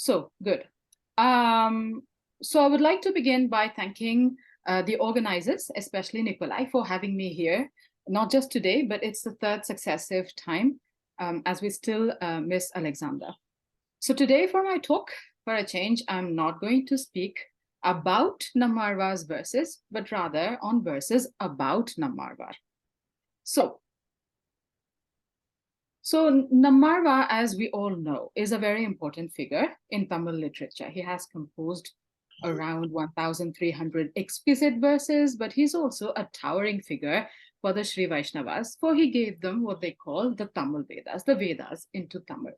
So good. So I would like to begin by thanking the organizers, especially Nikolai, for having me here, not just today, but it's the third successive time as we still miss Alexander. So today for my talk, for a change, I'm not going to speak about Nammāḻvār's verses, but rather on verses about Nammāḻvār. So Nammāḻvār, as we all know, is a very important figure in Tamil literature. He has composed around 1,300 exquisite verses, but he's also a towering figure for the Śrīvaiṣṇavas, for he gave them what they call the Tamil Vedas, the Vedas into Tamil.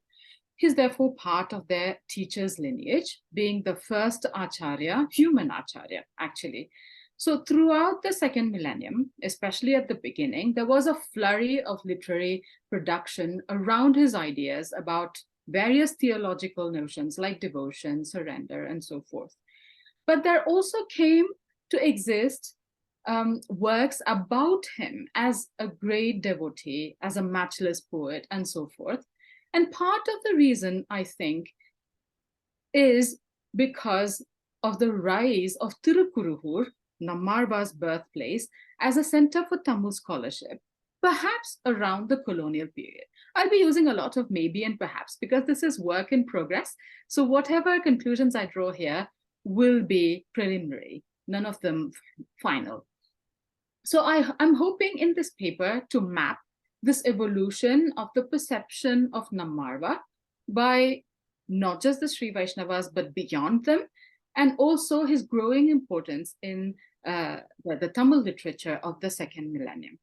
He's therefore part of their teacher's lineage, being the first Acharya, human Acharya, actually. So throughout the second millennium, especially at the beginning, there was a flurry of literary production around his ideas about various theological notions like devotion, surrender, and so forth. But there also came to exist works about him as a great devotee, as a matchless poet, and so forth. And part of the reason, I think, is because of the rise of Tirukkurukūr, Nammāḻvār's birthplace, as a center for Tamil scholarship, perhaps around the colonial period. I'll be using a lot of maybe and perhaps because this is work in progress. So whatever conclusions I draw here will be preliminary, none of them final. So I'm hoping in this paper to map this evolution of the perception of Nammāḻvār by not just the Śrīvaiṣṇavas, but beyond them, and also his growing importance in the Tamil literature of the second millennium.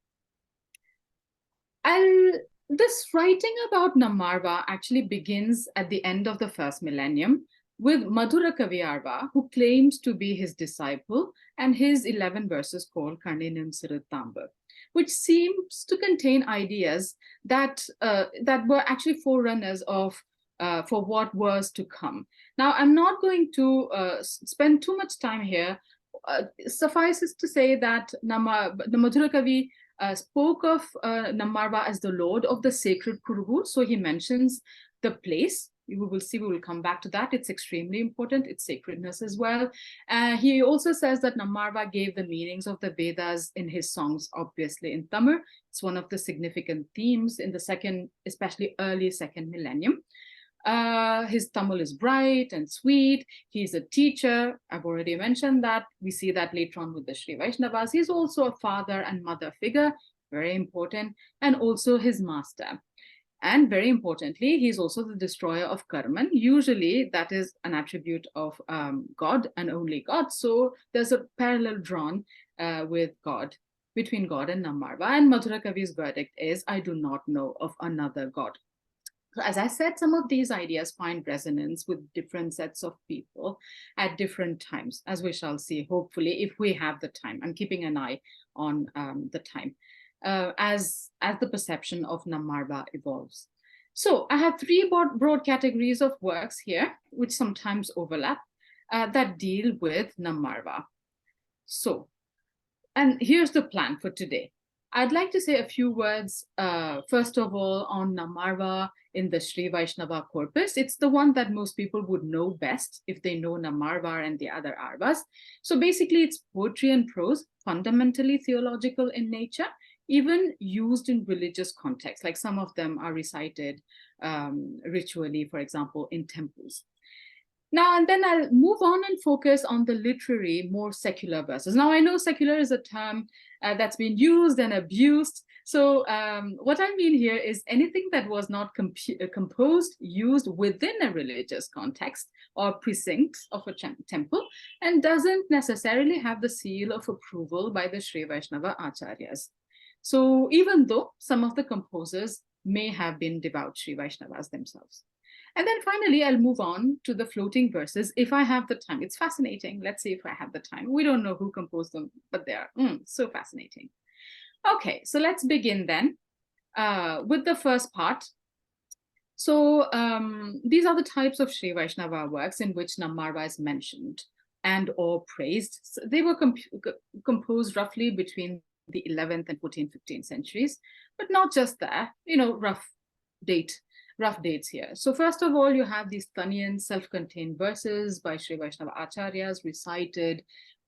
This writing about Nammāḻvār actually begins at the end of the first millennium with Madhurakavi Āڵvār, who claims to be his disciple, and his 11 verses called taṉiyaṉs, which seems to contain ideas that were actually forerunners of for what was to come. Now, I'm not going to spend too much time here. Suffices to say that the Madhurakavi spoke of Nammāḻvār as the Lord of the sacred Kuruvur. So he mentions the place. We will see, we will come back to that. It's extremely important, its sacredness as well. He also says that Nammāḻvār gave the meanings of the Vedas in his songs, obviously in Tamil. It's one of the significant themes in the second, especially early second millennium. His Tamil is bright and sweet. He's a teacher. I've already mentioned that. We see that later on with the Śrīvaiṣṇavas. He's also a father and mother figure, very important, and also his master. And very importantly, he's also the destroyer of Karman. Usually that is an attribute of God and only God. So there's a parallel drawn with God, between God and Nammāḻvār. And Madhurakavi's verdict is, I do not know of another God. So as I said, some of these ideas find resonance with different sets of people at different times, as we shall see, hopefully, if we have the time. I'm keeping an eye on the time. As the perception of Nammāḻvār evolves. So I have three broad categories of works here, which sometimes overlap, that deal with Nammāḻvār. So, and here's the plan for today. I'd like to say a few words, first of all, on Nammāḻvār in the Śrīvaiṣṇava corpus. It's the one that most people would know best if they know Nammāḻvār and the other Āḻvārs. So basically, it's poetry and prose, fundamentally theological in nature, even used in religious contexts, like some of them are recited ritually, for example, in temples. Now, and then I'll move on and focus on the literary, more secular verses. Now, I know secular is a term that's been used and abused. So what I mean here is anything that was not composed, used within a religious context or precinct of a temple, and doesn't necessarily have the seal of approval by the Śrīvaiṣṇava Acharyas. So even though some of the composers may have been devout Śrīvaiṣṇavas themselves. And then finally, I'll move on to the floating verses if I have the time. It's fascinating. Let's see if I have the time. We don't know who composed them, but they are so fascinating. Okay, so let's begin then with the first part. So these are the types of Śrīvaiṣṇava works in which Nammāḻvār is mentioned and or praised. So they were composed roughly between the 11th and 14th, 15th centuries, but not just that, rough date rough dates here. So first of all, you have these taṇiyaṉs, self-contained verses by Śrīvaiṣṇava acharyas recited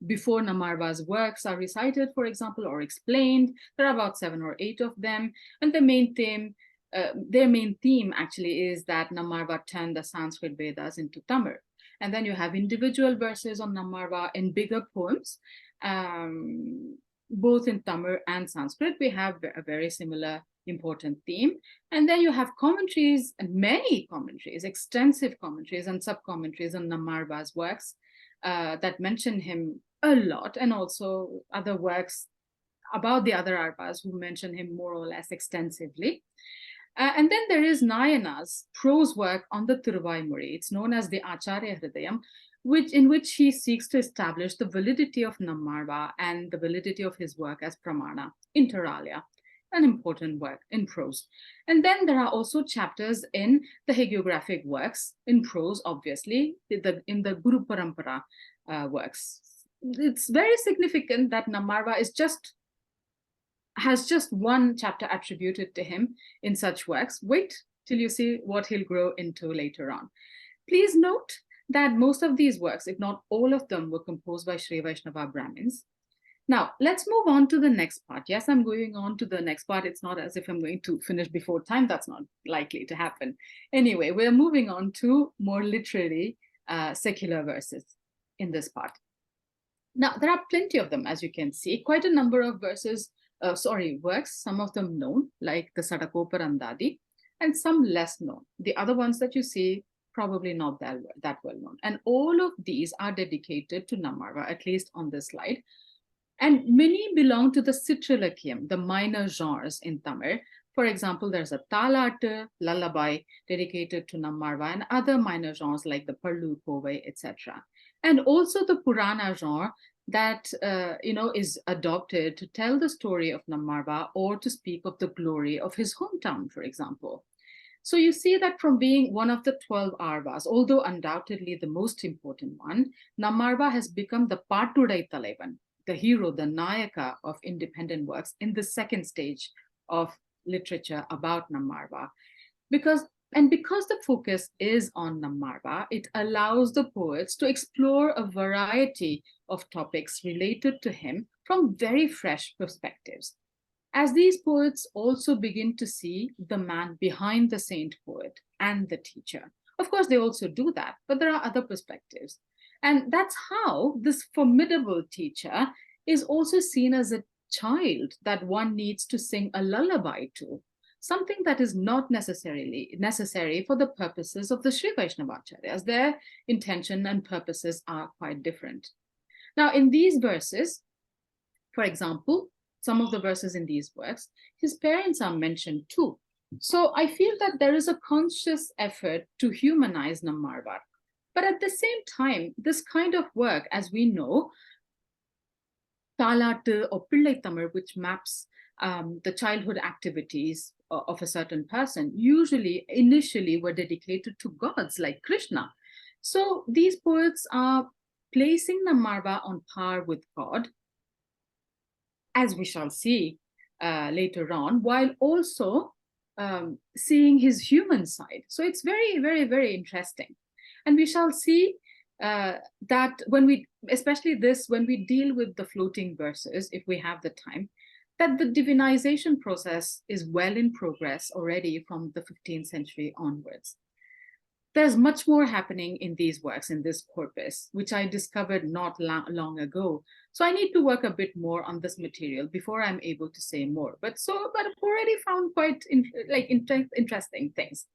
before Nammāḻvār's works are recited, for example, or explained. There are about 7 or 8 of them. And their main theme actually is that Nammāḻvār turned the Sanskrit Vedas into Tamil. And then you have individual verses on Nammāḻvār in bigger poems, both in Tamil and Sanskrit. We have a very similar important theme. And then you have commentaries, and many commentaries, extensive commentaries and sub-commentaries on Nammāḻvār's works that mention him a lot, and also other works about the other Āḻvārs who mention him more or less extensively. And then there is Nayana's prose work on the Thiruvaimuri. It's known as the Acharya Hridayam, in which he seeks to establish the validity of Nammāḻvār and the validity of his work as pramana, inter alia, an important work in prose. And then there are also chapters in the hagiographic works in prose, obviously, in the Guru Parampara works. It's very significant that Nammāḻvār has just one chapter attributed to him in such works. Wait till you see what he'll grow into later on. Please note that most of these works, if not all of them, were composed by Śrīvaiṣṇava Brahmins. Now, let's move on to the next part. Yes, I'm going on to the next part. It's not as if I'm going to finish before time. That's not likely to happen. Anyway, we're moving on to more literary secular verses in this part. Now, there are plenty of them, as you can see, quite a number of verses, works, some of them known, like the Caṭakōpar Andadi, and some less known. The other ones that you see, probably not that well known. And all of these are dedicated to Nammāḻvār, at least on this slide. And many belong to the Citrilakiam, the minor genres in Tamil. For example, there's a tālāṭṭu, lullaby, dedicated to Nammāḻvār, and other minor genres like the Pallu, Kovai, etc. And also the Purana genre that is adopted to tell the story of Nammāḻvār or to speak of the glory of his hometown, for example. So you see that from being one of the 12 Āḻvārs, although undoubtedly the most important one, Nammāḻvār has become the Pattudai Talaivan, the hero, the Nayaka of independent works in the second stage of literature about Nammāḻvār. Because the focus is on Nammāḻvār, it allows the poets to explore a variety of topics related to him from very fresh perspectives. As these poets also begin to see the man behind the saint poet and the teacher. Of course, they also do that, but there are other perspectives. And that's how this formidable teacher is also seen as a child that one needs to sing a lullaby to, something that is not necessarily necessary for the purposes of the Śrīvaiṣṇava acharyas. Their intention and purposes are quite different. Now, in these verses, for example, some of the verses in these works, his parents are mentioned too. So I feel that there is a conscious effort to humanize Nammāḻvār. But at the same time, this kind of work, as we know, tālāṭṭu or Pillai Tamil, which maps the childhood activities of a certain person, initially were dedicated to gods like Krishna. So these poets are placing Nammāḻvār on par with God, as we shall see later on, while also seeing his human side. So it's very, very, very interesting. And we shall see that when we deal with the floating verses, if we have the time, that the divinization process is well in progress already from the 15th century onwards. There's much more happening in these works, in this corpus, which I discovered not long ago. So I need to work a bit more on this material before I'm able to say more. But I've already found quite interesting things.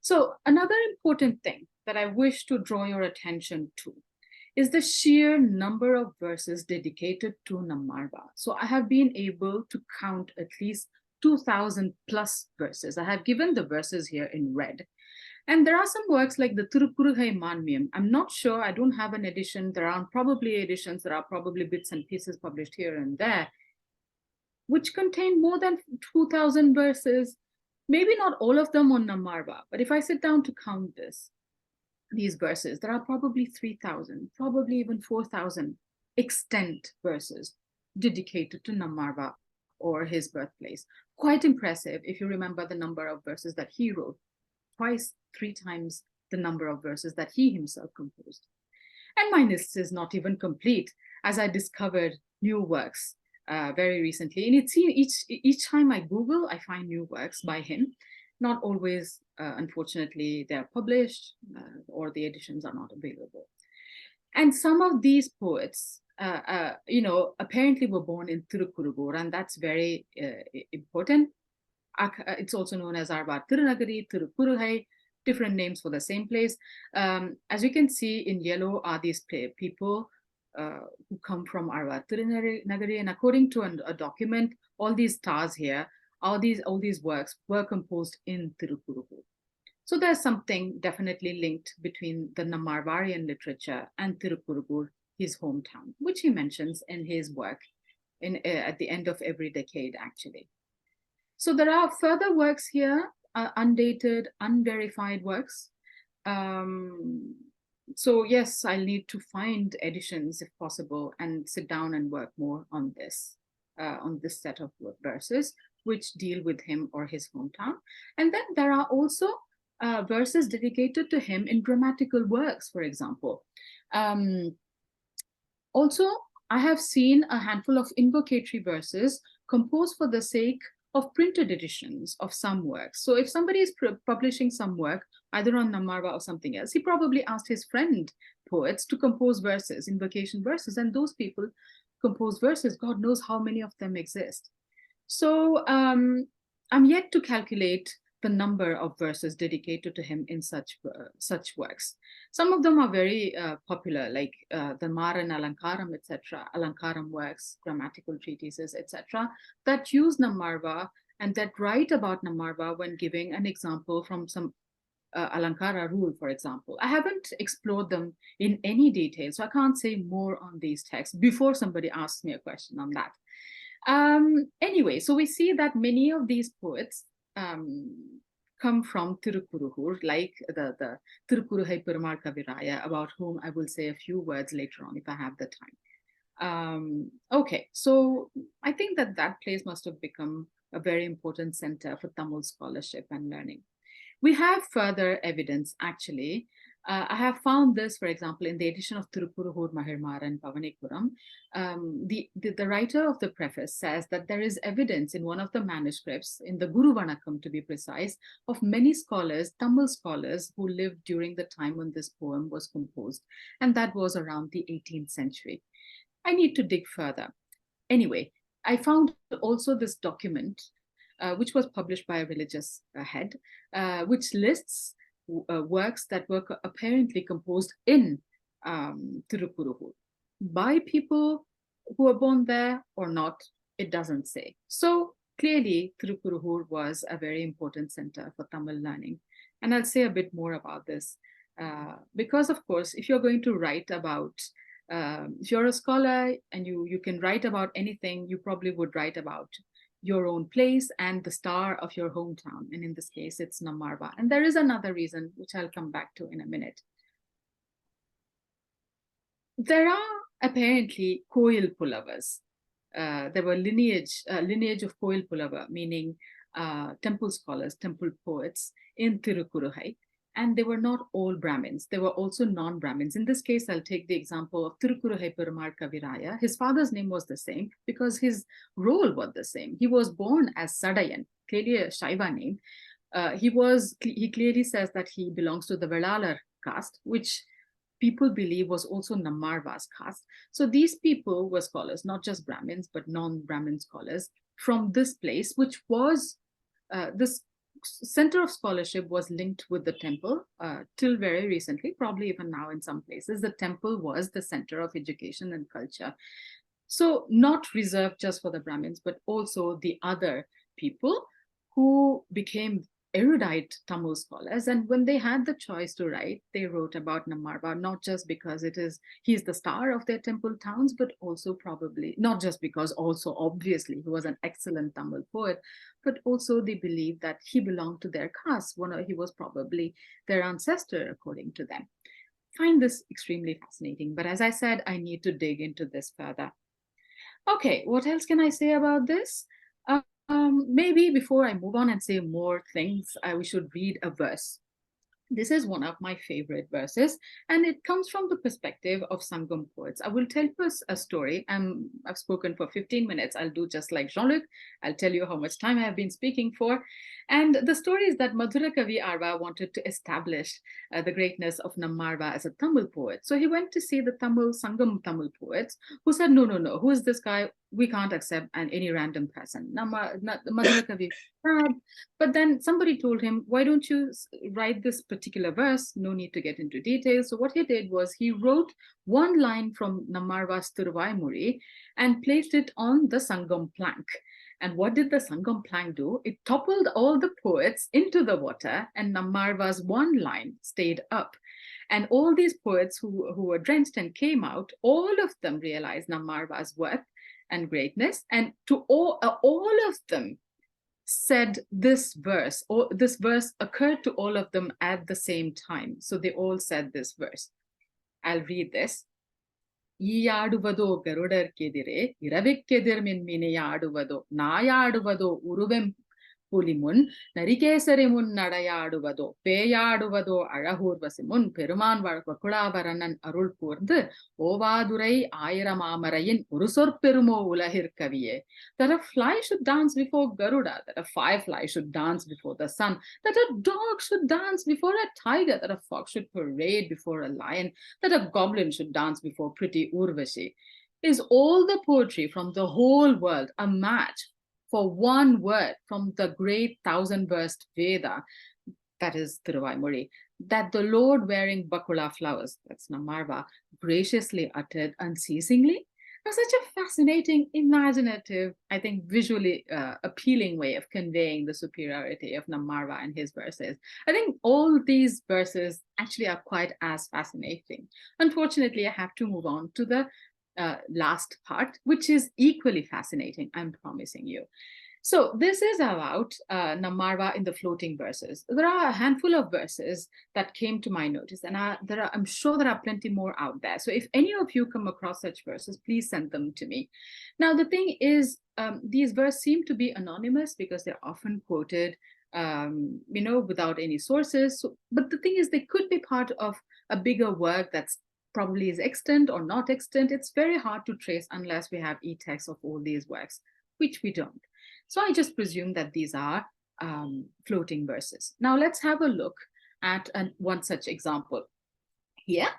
So another important thing that I wish to draw your attention to is the sheer number of verses dedicated to Nammāḻvār. So I have been able to count at least 2,000 plus verses. I have given the verses here in red. And there are some works like the Tirukkurukūr. I'm not sure, I don't have an edition. There are probably editions, there are probably bits and pieces published here and there, which contain more than 2,000 verses. Maybe not all of them on Nammāḻvār, but if I sit down to count these verses, there are probably 3,000, probably even 4,000 extant verses dedicated to Nammāḻvār or his birthplace. Quite impressive if you remember the number of verses that he wrote. twice, 3 times the number of verses that he himself composed. And my list is not even complete, as I discovered new works very recently. And each time I Google, I find new works by him. Not always, unfortunately, they're published or the editions are not available. And some of these poets, apparently were born in Tirukkurukūr, and that's very important. It's also known as Āḻvār Tirunagari, Tirukkuruhai, different names for the same place. As you can see in yellow are these people who come from Āḻvār Tirunagari, and according to a document, all these stars here, all these works were composed in Tirukkurukūr. So there's something definitely linked between the Nammāḻvārean literature and Tirukkurukūr, his hometown, which he mentions in his work at the end of every decade, actually. So there are further works here, undated, unverified works. So yes, I'll need to find editions if possible and sit down and work more on this set of verses which deal with him or his hometown. And then there are also verses dedicated to him in grammatical works, for example. Also, I have seen a handful of invocatory verses composed for the sake of printed editions of some works. So if somebody is publishing some work, either on Nammāḻvār or something else, he probably asked his friend poets to compose verses, invocation verses, and those people compose verses. God knows how many of them exist. So I'm yet to calculate the number of verses dedicated to him in such works. Some of them are very popular, like the Māṛaṇ Alankaram, etc., Alankaram works, grammatical treatises, etc., that use Nammāḻvār and that write about Nammāḻvār when giving an example from some Alankara rule, for example. I haven't explored them in any detail, so I can't say more on these texts before somebody asks me a question on that. Anyway, so we see that many of these poets come from Tirukkurukūr, like the Tirukkuruhai Perumal Kaviraya, about whom I will say a few words later on if I have the time. Okay, so I think that place must have become a very important center for Tamil scholarship and learning. We have further evidence, actually. I have found this, for example, in the edition of Tirukkurukūr Mahirmaran Pavanikuram. The writer of the preface says that there is evidence in one of the manuscripts, in the Guru Vanakkam to be precise, of many scholars, Tamil scholars, who lived during the time when this poem was composed. And that was around the 18th century. I need to dig further. Anyway, I found also this document, which was published by a religious head, which lists works that were apparently composed in Tirukkurukūr by people who were born there or not, it doesn't say. So clearly Tirukkurukūr was a very important center for Tamil learning. And I'll say a bit more about this because, of course, if you're going to write about, if you're a scholar and you can write about anything, you probably would write about your own place and the star of your hometown. And in this case, it's Nammāḻvār. And there is another reason, which I'll come back to in a minute. There are apparently Koil Pulavas. There were lineage of Koil Pulava, meaning temple scholars, temple poets in Tirukkuruhai. And they were not all Brahmins. They were also non-Brahmins. In this case, I'll take the example of Tirukkuruhai Perumal Kaviraya. His father's name was the same because his role was the same. He was born as Sadayan, clearly a Shaiva name. He clearly says that he belongs to the Velalar caste, which people believe was also Nammāḻvār's caste. So these people were scholars, not just Brahmins, but non-Brahmin scholars from this place, which was this center of scholarship was linked with the temple till very recently, probably even now in some places. The temple was the center of education and culture. So not reserved just for the Brahmins, but also the other people who became erudite Tamil scholars. And when they had the choice to write, they wrote about Nammāḻvār, not just because he's the star of their temple towns, but also probably, not just because also obviously he was an excellent Tamil poet, but also they believed that he belonged to their caste. He was probably their ancestor, according to them. I find this extremely fascinating. But as I said, I need to dig into this further. Okay, what else can I say about this? Maybe before I move on and say more things, we should read a verse This is one of my favorite verses, and it comes from the perspective of Sangam poets. I will tell you a story. I've spoken for 15 minutes. I'll do just like Jean-Luc. I'll tell you how much time I have been speaking for. And the story is that Madhurakavi Āḻvār wanted to establish the greatness of Nammāḻvār as a Tamil poet. So he went to see the Sangam Tamil poets, who said, no, no, no, who is this guy? We can't accept any random person. Madhurakavi said, but then somebody told him, why don't you write this particular verse? No need to get into details. So what he did was he wrote one line from Nammāḻvār's Śrīvaiṣṇava and placed it on the Sangam plank. And what did the Sangam plank do? It toppled all the poets into the water, and Nammāḻvār's one line stayed up. And all these poets who were drenched and came out, all of them realized Nammāḻvār's worth and greatness. And to all of them said this verse, or this verse occurred to all of them at the same time. So they all said this verse. I'll read this. ಈಯಾಡುವದೋ ಗರುಡರ್ಕೆದಿರೆ ಇರವಿಕ್ಕೆದಿರ್ಮಿನ್ಮಿನೆಯಾಡುವದೋ ನಾಯಾಡುವದೋ ಉರುವೆಂ புலிமுன் நரிகேசரி முன் நடையாடுவதோ பேயாடுவதோ அழகூர்வசி முன் பெருமான் வக்குளாபரணன் அருள் கூர்ந்து ஓவாதுரை ஆயிரமாமரையின் ஒரு சொற்பெருமோ உலகிற்கவியே. That a fly should dance before Garuda, that a firefly should dance before the sun, that a dog should dance before a tiger, that a fox should parade before a lion, that a goblin should dance before pretty Urvashi. Is all the poetry from the whole world a match for one word from the great 1000-versed Veda, that is Tiruvāimuri, that the Lord wearing bakula flowers, that's Nammāḻvār, graciously uttered unceasingly? Now, such a fascinating, imaginative, I think visually appealing way of conveying the superiority of Nammāḻvār and his verses. I think all these verses actually are quite as fascinating. Unfortunately, I have to move on to the last part, which is equally fascinating, I'm promising you. So this is about Nammāḻvār in the floating verses. There are a handful of verses that came to my notice, and I'm sure there are plenty more out there. So if any of you come across such verses, please send them to me. Now, the thing is, these verses seem to be anonymous because they're often quoted, without any sources. So, but the thing is, they could be part of a bigger work that's probably is extant or not extant. It's very hard to trace unless we have e-texts of all these works, which we don't. So I just presume that these are floating verses. Now let's have a look at one such example. Here,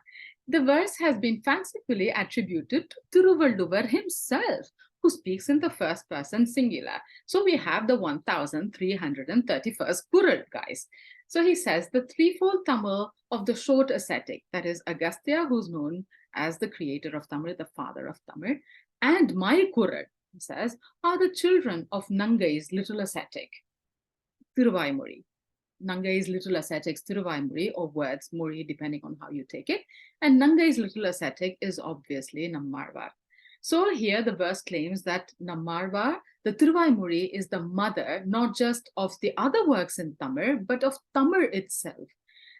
the verse has been fancifully attributed to Tiruvallur himself, who speaks in the first person singular. So we have the 1331st Kural, guys. So he says the threefold Tamil of the short ascetic, that is Agastya, who's known as the creator of Tamil, the father of Tamil, and my Kural, he says, are the children of Nangai's little ascetic, Tiruvāimuri. Nangai's little ascetic's Tiruvāimuri, or words, Muri, depending on how you take it. And Nangai's little ascetic is obviously Nammāḻvār. So here the verse claims that Nammāḻvār, the Tiruvāimuri, is the mother, not just of the other works in Tamil, but of Tamil itself.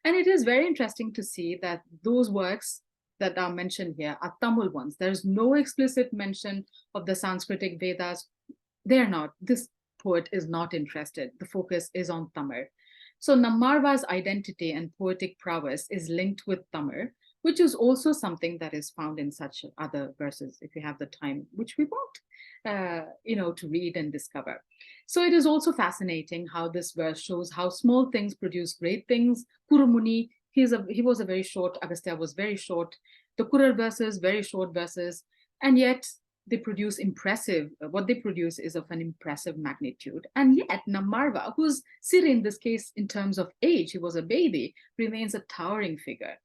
And it is very interesting to see that those works that are mentioned here are Tamil ones. There's no explicit mention of the Sanskritic Vedas. They're not. This poet is not interested. The focus is on Tamil. So Nammāḻvār's identity and poetic prowess is linked with Tamil, which is also something that is found in such other verses, if you have the time, which we won't, to read and discover. So it is also fascinating how this verse shows how small things produce great things. Kurumuni, he was a very short, Agastya was very short. The Kural verses, very short verses, and yet they produce impressive, what they produce is of an impressive magnitude. And yet Nammāḻvār, who's Siri in this case in terms of age, he was a baby, remains a towering figure.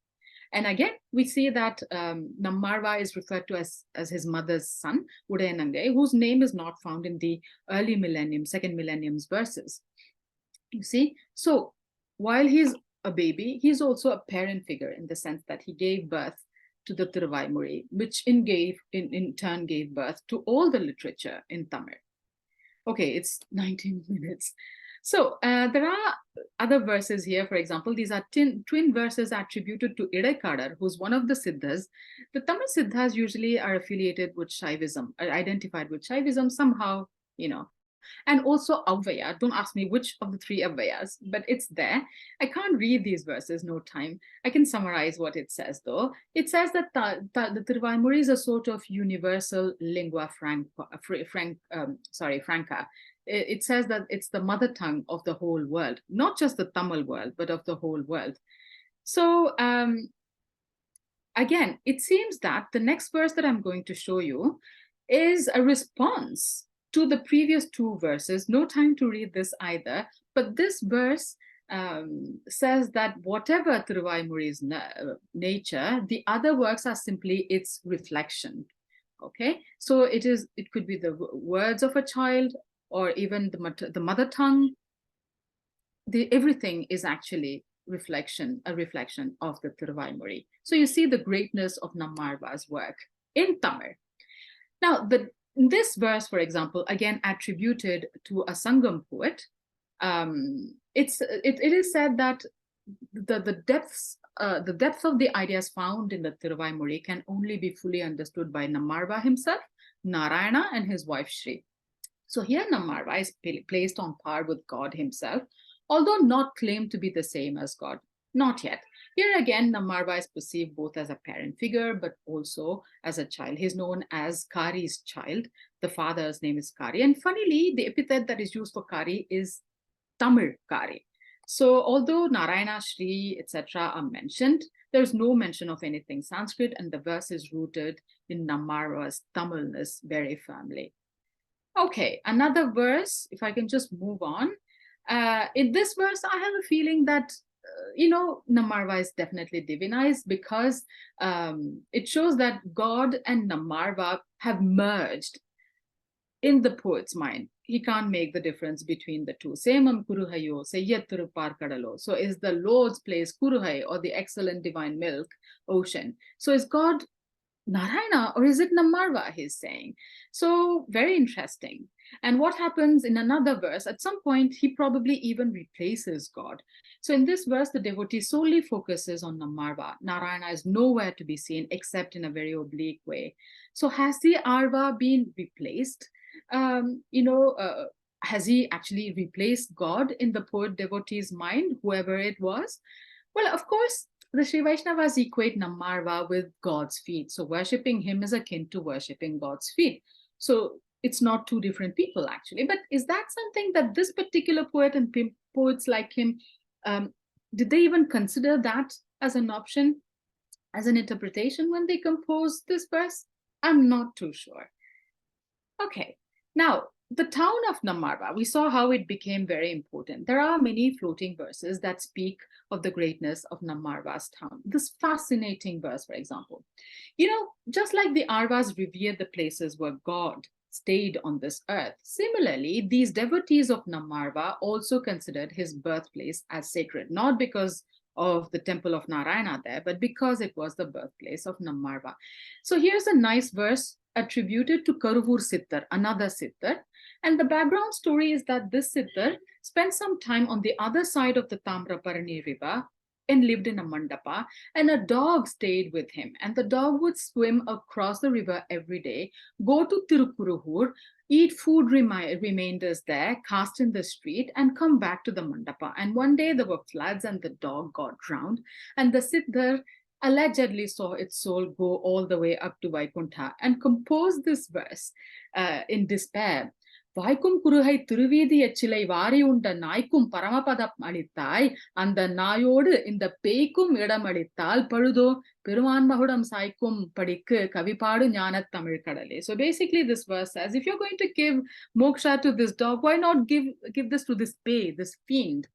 And again, we see that Nammāḻvār is referred to as his mother's son, Udayanangai, whose name is not found in the early millennium, second millennium's verses. You see, so while he's a baby, he's also a parent figure in the sense that he gave birth to the Tiruvāimuri, which in turn gave birth to all the literature in Tamil. Okay, it's 19 minutes. So there are other verses here. For example, these are twin verses attributed to Idaikadar, who's one of the Siddhas. The Tamil Siddhas usually are affiliated with Shaivism, are identified with Shaivism somehow, And also Avvaya. Don't ask me which of the three Avvayas, but it's there. I can't read these verses, no time. I can summarize what it says though. It says that the Tiruvaimuri is a sort of universal lingua franca. It says that it's the mother tongue of the whole world, not just the Tamil world, but of the whole world. So again, it seems that the next verse that I'm going to show you is a response to the previous two verses. No time to read this either, but this verse says that whatever Tiruvaimuri's nature, the other works are simply its reflection. Okay, so it could be the words of a child or even the mother tongue. Everything is actually a reflection of the Tiruvaimuri. So you see the greatness of Nammāḻvār's work in Tamil. Now, in this verse, for example, again attributed to a Sangam poet, it is said that the depth of the ideas found in the Tiruvaimuri can only be fully understood by Nammāḻvār himself, Narayana, and his wife Śrī. So here Nammāḻvār is placed on par with God himself, although not claimed to be the same as God, not yet. Here again, Nammāḻvār is perceived both as a parent figure, but also as a child. He's known as Kari's child. The father's name is Kari. And funnily, the epithet that is used for Kari is Tamil Kari. So although Narayana, Śrī, etc. are mentioned, there's no mention of anything Sanskrit, and the verse is rooted in Nammāḻvār's Tamilness very firmly. Okay, another verse, if I can just move on. In this verse, I have a feeling that Nammāḻvār is definitely divinized because it shows that God and Nammāḻvār have merged in the poet's mind. He can't make the difference between the two. Semam kuruhayo, seyyattirupar kadalo. So is the Lord's place Kuruhai, or the excellent divine milk, ocean? So is God Narayana, or is it Nammāḻvār, he's saying? So very interesting. And what happens in another verse, at some point, he probably even replaces God. So in this verse, the devotee solely focuses on Nammāḻvār. Narayana is nowhere to be seen except in a very oblique way. So has the Āḻvār been replaced? Has he actually replaced God in the poet devotee's mind, whoever it was? Well, of course, the Śrīvaiṣṇavas equate Nammāḻvār with God's feet. So worshipping him is akin to worshipping God's feet. So it's not two different people, actually. But is that something that this particular poet and poets like him, did they even consider that as an option, as an interpretation when they composed this verse? I'm not too sure. Okay, now the town of Nammāḻvār, we saw how it became very important. There are many floating verses that speak of the greatness of Nammāḻvār's town. This fascinating verse, for example, just like the Āļvārs revered the places where God stayed on this earth, similarly, these devotees of Nammāḻvār also considered his birthplace as sacred, not because of the temple of Narayana there, but because it was the birthplace of Nammāḻvār. So here's a nice verse attributed to Karuvur Sittar, another Sittar. And the background story is that this Sittar spent some time on the other side of the Tamraparani river and lived in a mandapa, and a dog stayed with him. And the dog would swim across the river every day, go to Tirukkurukūr, eat food remainders there, cast in the street, and come back to the mandapa. And one day there were floods and the dog got drowned, and the Sittar allegedly saw its soul go all the way up to Vaikuntha and composed this verse in despair. Vaikum kuruhai திருவீதி எச்சிலை வாரி உண்ட நாய்க்கும் பரமபதம் அளித்தாய் அந்த நாயோடு இந்த பேய்க்கும் இடம் அளித்தால் பழுதோ பெருமான் மகுடம் சாய்க்கும் படிக்கு கவிபாடு ஞானத் தமிழ் கடலே. So basically this verse says, if you're going to give moksha to this dog, why not give this to this pay, this fiend?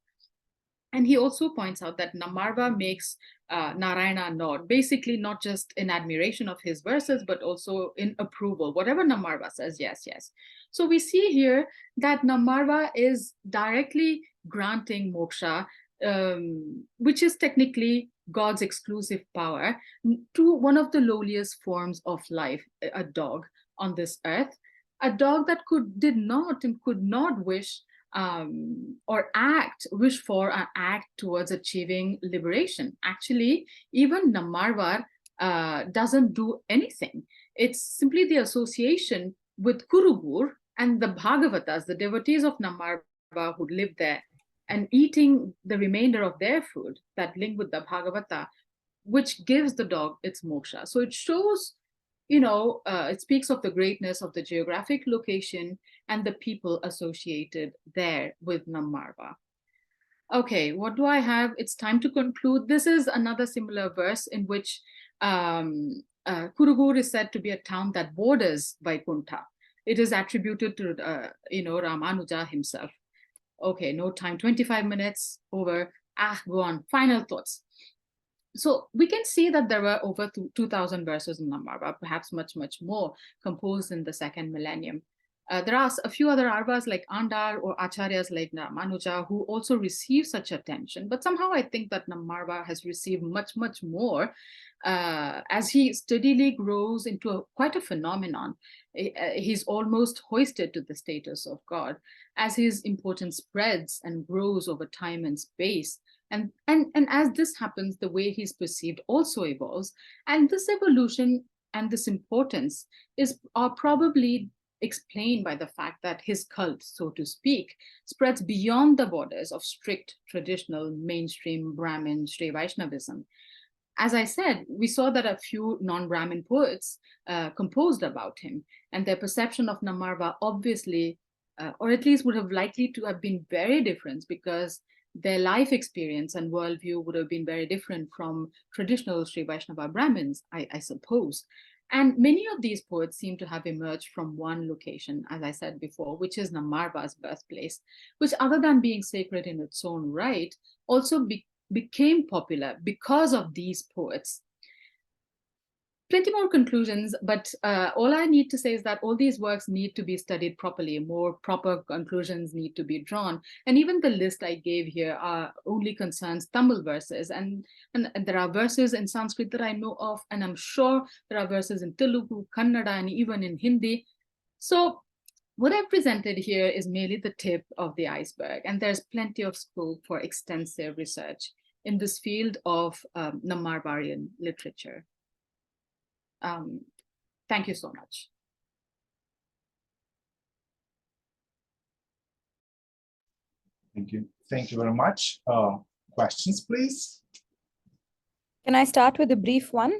And he also points out that Nammāḻvār makes Narayana nod, basically not just in admiration of his verses, but also in approval. Whatever Nammāḻvār says, yes, yes. So we see here that Nammāḻvār is directly granting moksha, which is technically God's exclusive power, to one of the lowliest forms of life, a dog on this earth, a dog that could not wish or wish for an act towards achieving liberation. Actually, even Nammāḻvār doesn't do anything. It's simply the association with Kurugur And the Bhagavatas, the devotees of Nammāṛvār who live there, and eating the remainder of their food that link with the Bhagavata, which gives the dog its moksha. So it shows, it speaks of the greatness of the geographic location and the people associated there with Nammāṛvār. Okay, what do I have? It's time to conclude. This is another similar verse in which Kurukūr is said to be a town that borders Vaikuntha. It is attributed to, Ramanuja himself. Okay, no time, 25 minutes over. Go on, final thoughts. So we can see that there were over 2,000 verses in Nammāṛvār, perhaps much, much more, composed in the second millennium. There are a few other arvas like Andar or acharyas like Ramanuja who also receive such attention. But somehow I think that Nammāṛvār has received much, much more as he steadily grows into quite a phenomenon. He's almost hoisted to the status of God as his importance spreads and grows over time and space. And as this happens, the way he's perceived also evolves. And this evolution and this importance are probably explained by the fact that his cult, so to speak, spreads beyond the borders of strict traditional mainstream Brahmin Śrīvaiṣṇavism. As I said, we saw that a few non-Brahmin poets composed about him, and their perception of Nammāṛvār obviously, or at least would have likely to have been very different, because their life experience and worldview would have been very different from traditional Śrīvaiṣṇava Brahmins, I suppose. And many of these poets seem to have emerged from one location, as I said before, which is Nammāṛvār's birthplace, which, other than being sacred in its own right, also became popular because of these poets. Plenty more conclusions, but all I need to say is that all these works need to be studied properly. More proper conclusions need to be drawn. And even the list I gave here only concerns Tamil verses. And there are verses in Sanskrit that I know of, and I'm sure there are verses in Telugu, Kannada, and even in Hindi. So what I've presented here is merely the tip of the iceberg, and there's plenty of scope for extensive research in this field of Nammāḻvārean literature. Thank you so much. Thank you. Thank you very much. Questions, please? Can I start with a brief one?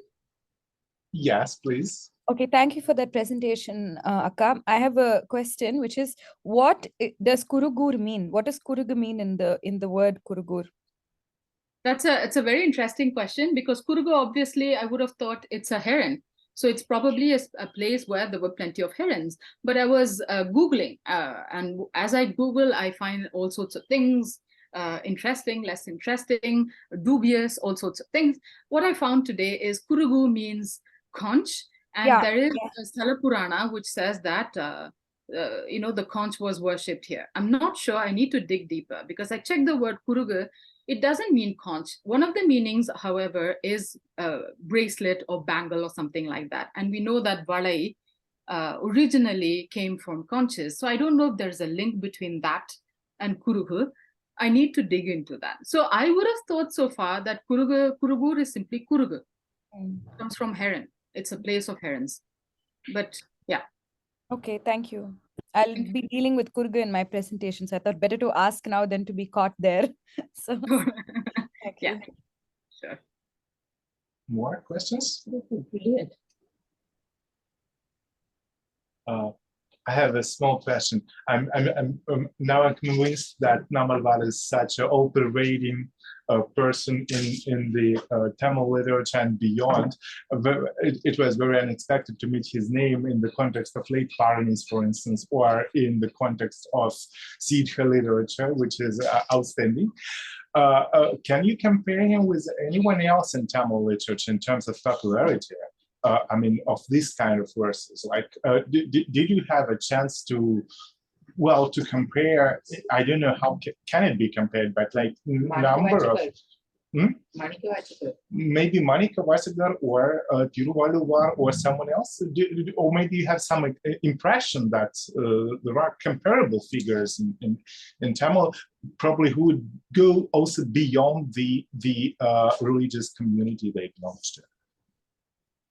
Yes, please. Okay, thank you for that presentation, Akka. I have a question, which is, what does Kurukūr mean? What does Kurukūr mean in the word Kurukūr? It's a very interesting question, because Kurukūr, obviously, I would have thought it's a heron. So it's probably a place where there were plenty of herons. But I was Googling, and as I Google, I find all sorts of things, interesting, less interesting, dubious, all sorts of things. What I found today is Kurukūr means conch, and there is a Sthala Purana which says that the conch was worshipped here. I'm not sure. I need to dig deeper, because I checked the word Kurukūr. It doesn't mean conch. One of the meanings, however, is bracelet or bangle or something like that. And we know that valai originally came from conches. So I don't know if there's a link between that and Kurukūr. I need to dig into that. So I would have thought so far that Kurukūr is simply Kurukūr. It comes from heron. It's a place of herons. But yeah. Okay, thank you. I'll be dealing with Kurukūr in my presentation, so I thought better to ask now than to be caught there. So, thank you. Sure. More questions? I have a small question. I'm now convinced that Nammāḻvār is such an operating person in the Tamil literature and beyond. It was very unexpected to meet his name in the context of late Bharanese, for instance, or in the context of Siddha literature, which is outstanding. Can you compare him with anyone else in Tamil literature in terms of popularity? Of this kind of verses, like, did you have a chance to compare? I don't know how can it be compared, but like number of maybe Manika Vasagar or Tiruvallur or someone else, or maybe you have some impression that there are comparable figures in Tamil, probably who would go also beyond the religious community they belong to.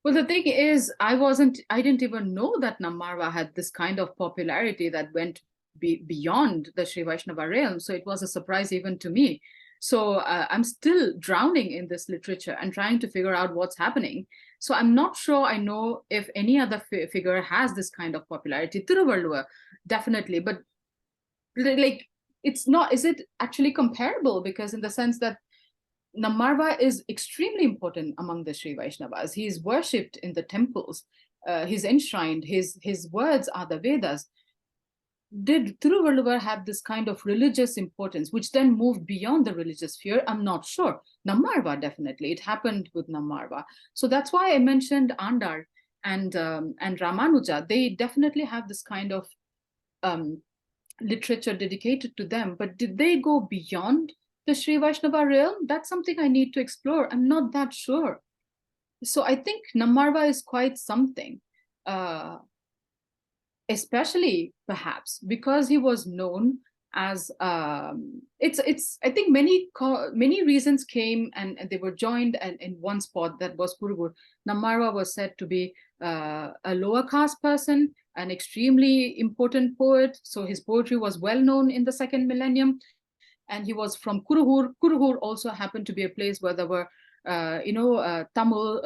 Well, the thing is, I didn't even know that Nammāḻvār had this kind of popularity that went beyond the Śrīvaiṣṇava realm. So it was a surprise even to me. So I'm still drowning in this literature and trying to figure out what's happening. So I'm not sure I know if any other figure has this kind of popularity. Tiruvallur, definitely, but like, it's not, is it actually comparable? Because in the sense that Nammāḻvār is extremely important among the Śrīvaiṣṇavas. He is worshipped in the temples. He's enshrined. His words are the Vedas. Did Tiruvallur have this kind of religious importance, which then moved beyond the religious sphere? I'm not sure. Nammāḻvār, definitely. It happened with Nammāḻvār. So that's why I mentioned Āṇḍār and Ramanuja. They definitely have this kind of literature dedicated to them. But did they go beyond the Śrīvaiṣṇava realm? That's something I need to explore. I'm not that sure. So I think Nammāḻvār is quite something. Especially perhaps because he was known as it's I think many reasons came and they were joined in one spot, that was Kurugur. Nammāḻvār was said to be a lower caste person, an extremely important poet, so his poetry was well known in the second millennium, and he was from Kurugur. Kurugur also happened to be a place where there were Tamil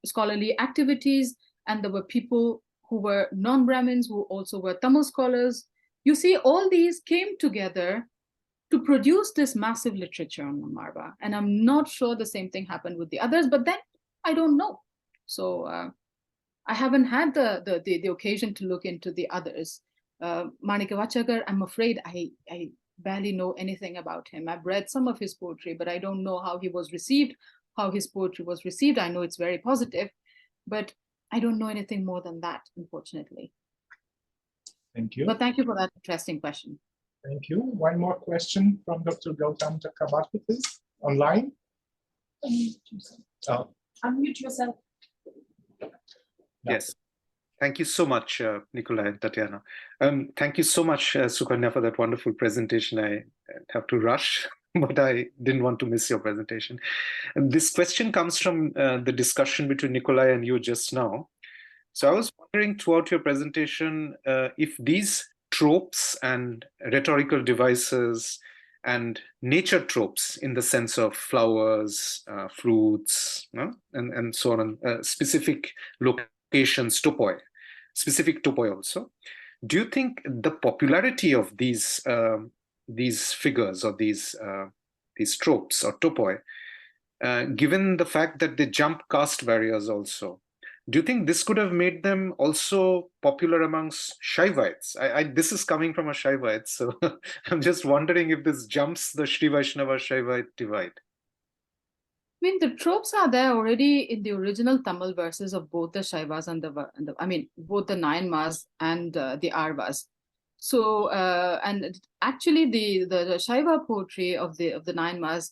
scholarly activities, and there were people who were non-Brahmins, who also were Tamil scholars. You see, all these came together to produce this massive literature on Nammāḻvār. And I'm not sure the same thing happened with the others, but then I don't know. So I haven't had the occasion to look into the others. Māṛaṇikavachakar, I'm afraid I barely know anything about him. I've read some of his poetry, but I don't know how he was received, how his poetry was received. I know it's very positive, but I don't know anything more than that, unfortunately. Thank you. But thank you for that interesting question. Thank you. One more question from Dr. Gautam Chakrabarti, please, online. Unmute yourself. Yes. Thank you so much, Nikolai and Tatiana. Thank you so much, Sukanya, for that wonderful presentation. I have to rush, but I didn't want to miss your presentation. And this question comes from the discussion between Nikolai and you just now. So I was wondering throughout your presentation if these tropes and rhetorical devices and nature tropes in the sense of flowers, fruits, and so on, specific locations, topoi, specific topoi also. Do you think the popularity of these figures or these tropes or topoi, given the fact that they jump caste barriers also, do you think this could have made them also popular amongst Shaivites? This is coming from a Shaivite, so I'm just wondering if this jumps the Śrīvaiṣṇava Shaivite divide. I mean, the tropes are there already in the original Tamil verses of both the Shaivas and both the Nayanmars and the Āļvārs. So, and actually the Shaiva poetry of the Nayanmars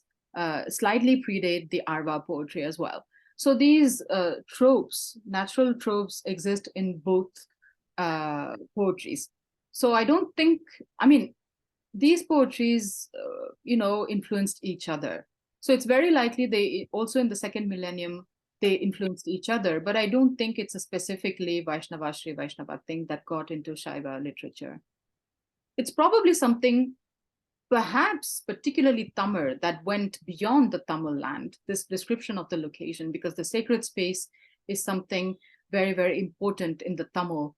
slightly predate the Āļvār poetry as well. So these tropes, natural tropes, exist in both poetries. So I don't think, I mean, these poetries, influenced each other. So it's very likely they also in the second millennium, they influenced each other, but I don't think it's a specifically Vaishnava, Śrīvaiṣṇava thing that got into Shaiva literature. It's probably something perhaps particularly Tamil that went beyond the Tamil land, this description of the location, because the sacred space is something very, very important in the Tamil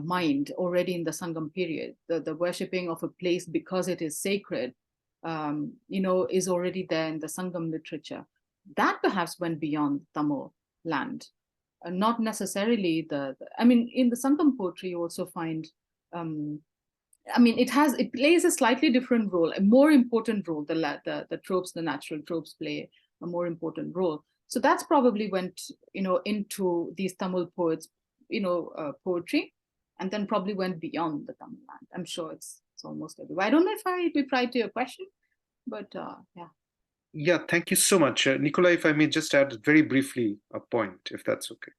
mind already in the Sangam period. The worshipping of a place because it is sacred, is already there in the Sangam literature. That perhaps went beyond Tamil land, not necessarily in the Sangam poetry you also find, it plays a slightly different role, a more important role. The tropes, the natural tropes play a more important role. So that's probably went, into these Tamil poets, poetry, and then probably went beyond the Tamil land. I'm sure it's almost everywhere. I don't know if I replied to your question, but yeah. Yeah, thank you so much. Nikolai, if I may just add very briefly a point, if that's okay.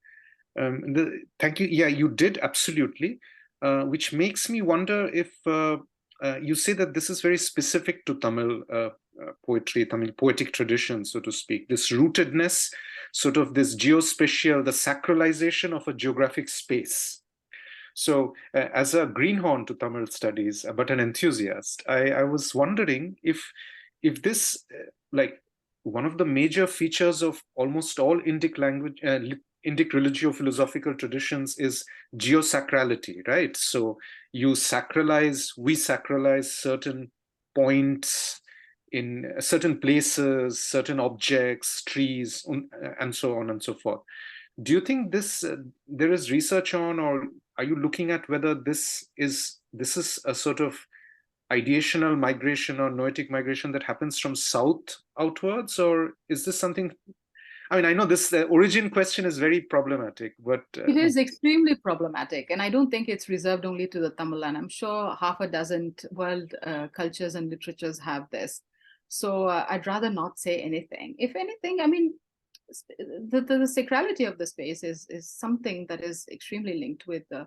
Thank you. Yeah, you did, absolutely. Which makes me wonder if you say that this is very specific to Tamil poetry, Tamil poetic tradition, so to speak, this rootedness. sort of this geospatial, the sacralization of a geographic space. So as a greenhorn to Tamil studies, but an enthusiast, I was wondering if this, like one of the major features of almost all Indic language, Indic religio-philosophical traditions is geosacrality, right? So we sacralize certain points in certain places, certain objects, trees, and so on and so forth. Do you think this there is research on, or are you looking at whether this is a sort of ideational migration or noetic migration that happens from south outwards, or is this something? I mean, I know this origin question is very problematic, but it is extremely problematic, and I don't think it's reserved only to the Tamil, and I'm sure half a dozen world cultures and literatures have this. So I'd rather not say anything. If anything, I mean, the sacrality of the space is something that is extremely linked with the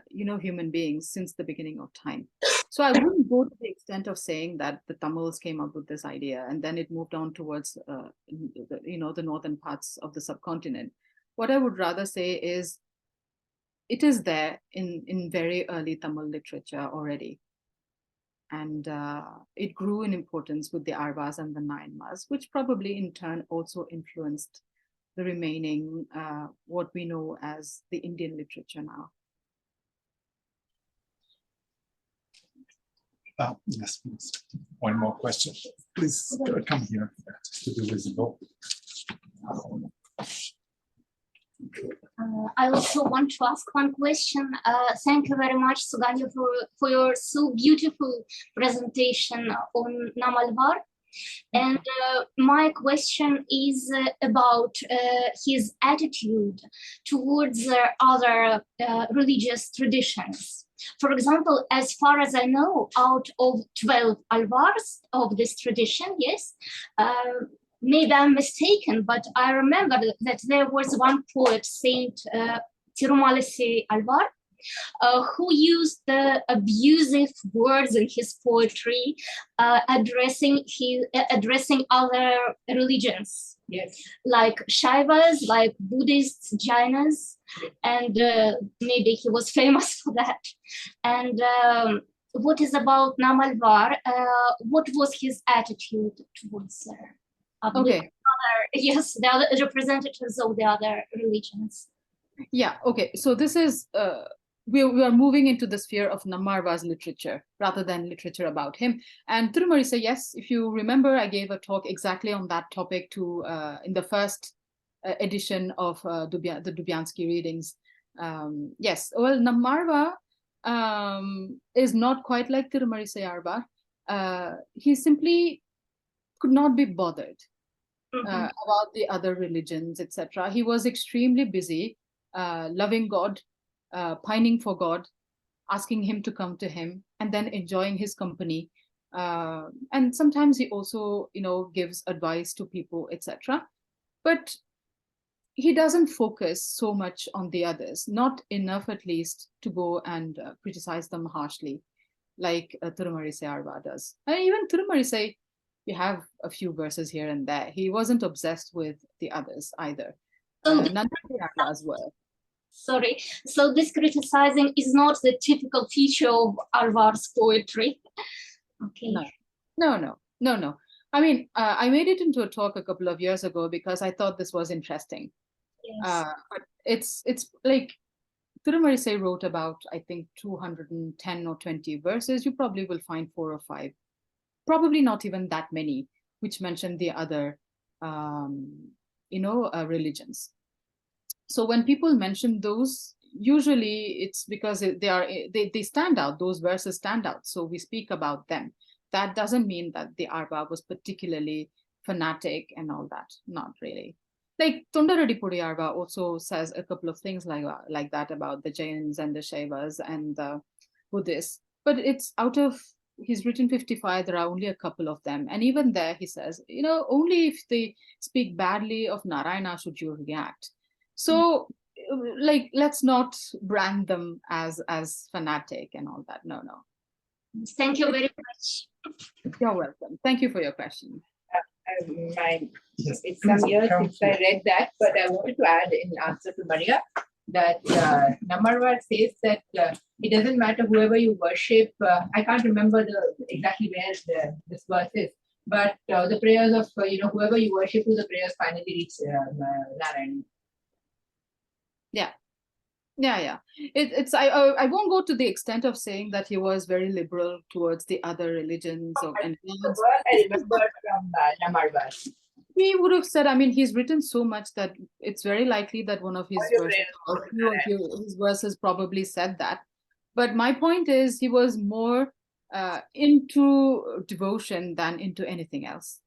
human beings since the beginning of time. So I wouldn't go to the extent of saying that the Tamils came up with this idea and then it moved on towards the northern parts of the subcontinent. What I would rather say is it is there in very early Tamil literature already. And it grew in importance with the Āḻvārs and the Nayyans, which probably in turn also influenced the remaining, what we know as the Indian literature now. Yes, please. One more question. Please come here to be visible. I also want to ask one question. Thank you very much, Suganya, for your so beautiful presentation on Nammāḻvār. And my question is about his attitude towards other religious traditions. For example, as far as I know, out of 12 Āḻvārs of this tradition, yes, maybe I'm mistaken, but I remember that there was one poet, Saint Tirumāļvārean Āḻvār, who used the abusive words in his poetry, addressing other religions, yes, like Śrīvaiṣṇavas, like Buddhists, Jainas, and maybe he was famous for that. And what is about Nammāḻvār? What was his attitude towards the other representatives of the other religions? Yeah, okay. So this is, we are moving into the sphere of Nammāḻvār's literature rather than literature about him. And Tirumāṛisa, yes, if you remember, I gave a talk exactly on that topic in the first edition of the Dubyanski readings. Yes, well, Nammāḻvār is not quite like Tirumāṛisa Āḻvār. He simply could not be bothered about the other religions, etc. He was extremely busy loving God, pining for God, asking him to come to him, and then enjoying his company. And sometimes he also, gives advice to people, etc. But he doesn't focus so much on the others, not enough at least to go and criticize them harshly, like Tirumāṛisa Āḻvār does. And even Tirumāṛisa, you have a few verses here and there. He wasn't obsessed with the others either. None of the others were. Sorry, so this criticizing is not the typical feature of Āḻvār's poetry. Okay. No. I mean, I made it into a talk a couple of years ago because I thought this was interesting. Yes. But it's like Tirumāṛisa wrote about, I think, 210 or 20 verses. You probably will find 4 or 5, probably not even that many, which mention the other, religions. So when people mention those, usually it's because they stand out. Those verses stand out. So we speak about them. That doesn't mean that the Āḻvār was particularly fanatic and all that. Not really. Like Thondaradipudi Āḻvār also says a couple of things like that about the Jains and the Śrīvaiṣṇavas and the Buddhists. But it's out of, he's written 55, there are only a couple of them. And even there he says, only if they speak badly of Narayana should you react. So let's not brand them as fanatic and all that. No. Thank you very much. You're welcome. Thank you for your question. Yes, It's some please years come since I read that, but I wanted to add in answer to Maria that Nammāḻvār says that it doesn't matter whoever you worship. I can't remember exactly where this verse is, but the prayers of whoever you worship, the prayers finally reach Narayan. Yeah. I won't go to the extent of saying that he was very liberal towards the other religions and The verse I remembered from Nammāḻvār. we would have said, I mean, he's written so much that it's very likely that one of his All your verses, prayers or go to few of his verses probably said that. But my point is, he was more into devotion than into anything else.